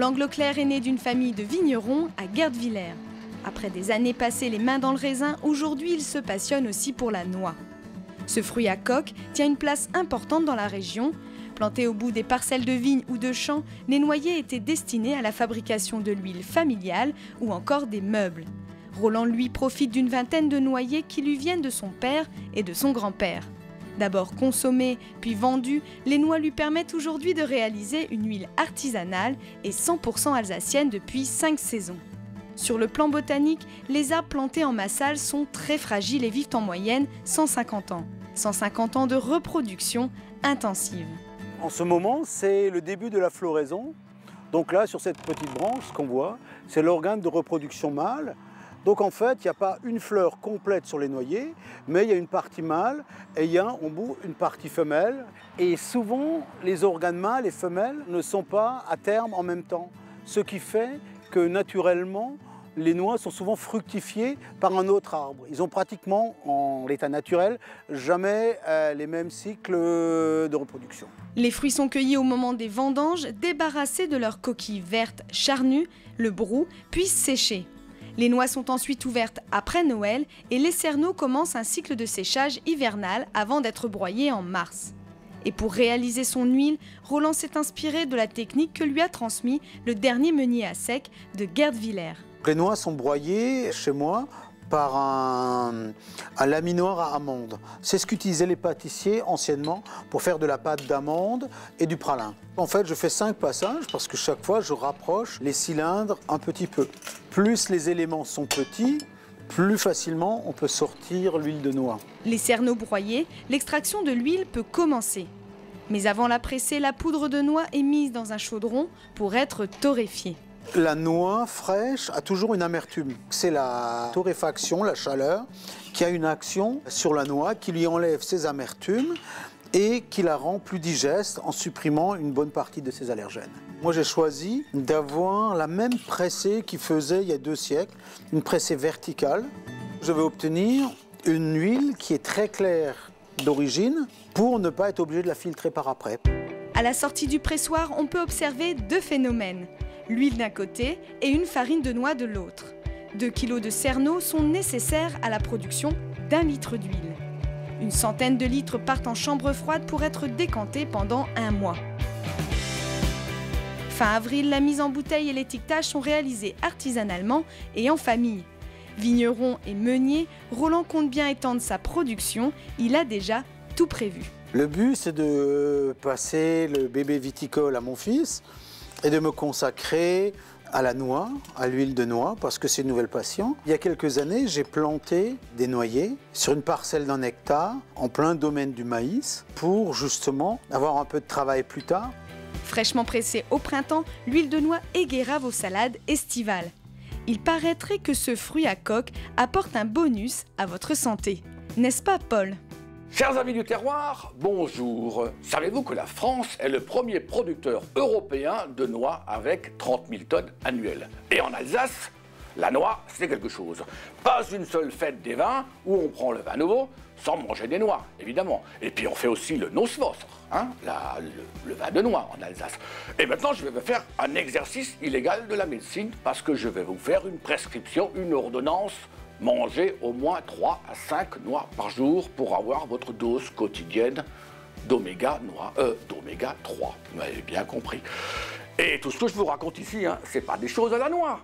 Roland Glauclair est né d'une famille de vignerons à Guerdvillers. Après des années passées les mains dans le raisin, aujourd'hui il se passionne aussi pour la noix. Ce fruit à coque tient une place importante dans la région. Plantés au bout des parcelles de vignes ou de champs, les noyers étaient destinés à la fabrication de l'huile familiale ou encore des meubles. Roland, lui, profite d'une vingtaine de noyers qui lui viennent de son père et de son grand-père. D'abord consommées, puis vendues, les noix lui permettent aujourd'hui de réaliser une huile artisanale et 100% alsacienne depuis 5 saisons. Sur le plan botanique, les arbres plantés en massal sont très fragiles et vivent en moyenne 150 ans. 150 ans de reproduction intensive. En ce moment, c'est le début de la floraison. Donc là, sur cette petite branche, ce qu'on voit, c'est l'organe de reproduction mâle. Donc en fait, il n'y a pas une fleur complète sur les noyers, mais il y a une partie mâle et il y a en bout une partie femelle. Et souvent, les organes mâles et femelles ne sont pas à terme en même temps. Ce qui fait que naturellement, les noix sont souvent fructifiées par un autre arbre. Ils ont pratiquement, en l'état naturel, jamais les mêmes cycles de reproduction. Les fruits sont cueillis au moment des vendanges, débarrassés de leurs coquilles vertes charnues, le brou, puis séchés. Les noix sont ensuite ouvertes après Noël et les cerneaux commencent un cycle de séchage hivernal avant d'être broyés en mars. Et pour réaliser son huile, Roland s'est inspiré de la technique que lui a transmis le dernier meunier à sec de Guerdvillers. Les noix sont broyées chez moi par un laminoir à amandes. C'est ce qu'utilisaient les pâtissiers anciennement pour faire de la pâte d'amande et du pralin. En fait, je fais 5 passages parce que chaque fois, je rapproche les cylindres un petit peu. Plus les éléments sont petits, plus facilement on peut sortir l'huile de noix. Les cerneaux broyés, l'extraction de l'huile peut commencer. Mais avant la presser, la poudre de noix est mise dans un chaudron pour être torréfiée. La noix fraîche a toujours une amertume. C'est la torréfaction, la chaleur, qui a une action sur la noix, qui lui enlève ses amertumes et qui la rend plus digeste en supprimant une bonne partie de ses allergènes. Moi, j'ai choisi d'avoir la même pressée qu'il faisait il y a 2 siècles, une pressée verticale. Je vais obtenir une huile qui est très claire d'origine pour ne pas être obligé de la filtrer par après. À la sortie du pressoir, on peut observer 2 phénomènes. L'huile d'un côté et une farine de noix de l'autre. 2 kilos de cerneaux sont nécessaires à la production d'1 litre d'huile. Une centaine de litres partent en chambre froide pour être décantés pendant 1 mois. Fin avril, la mise en bouteille et l'étiquetage sont réalisés artisanalement et en famille. Vigneron et meunier, Roland compte bien étendre sa production. Il a déjà tout prévu. Le but, c'est de passer le bébé viticole à mon fils et de me consacrer à la noix, à l'huile de noix, parce que c'est une nouvelle passion. Il y a quelques années, j'ai planté des noyers sur une parcelle d'1 hectare, en plein domaine du maïs, pour justement avoir un peu de travail plus tard. Fraîchement pressée au printemps, l'huile de noix égaiera vos salades estivales. Il paraîtrait que ce fruit à coque apporte un bonus à votre santé. N'est-ce pas, Paul ? Chers amis du terroir, bonjour. Savez-vous que la France est le premier producteur européen de noix avec 30 000 tonnes annuelles? Et en Alsace, la noix, c'est quelque chose. Pas une seule fête des vins où on prend le vin nouveau sans manger des noix, évidemment. Et puis on fait aussi le Nosvostre, hein, le vin de noix en Alsace. Et maintenant, je vais vous faire un exercice illégal de la médecine parce que je vais vous faire une prescription, une ordonnance. Mangez au moins 3 à 5 noix par jour pour avoir votre dose quotidienne d'oméga 3. Vous m'avez bien compris. Et tout ce que je vous raconte ici, hein, c'est pas des choses à la noix.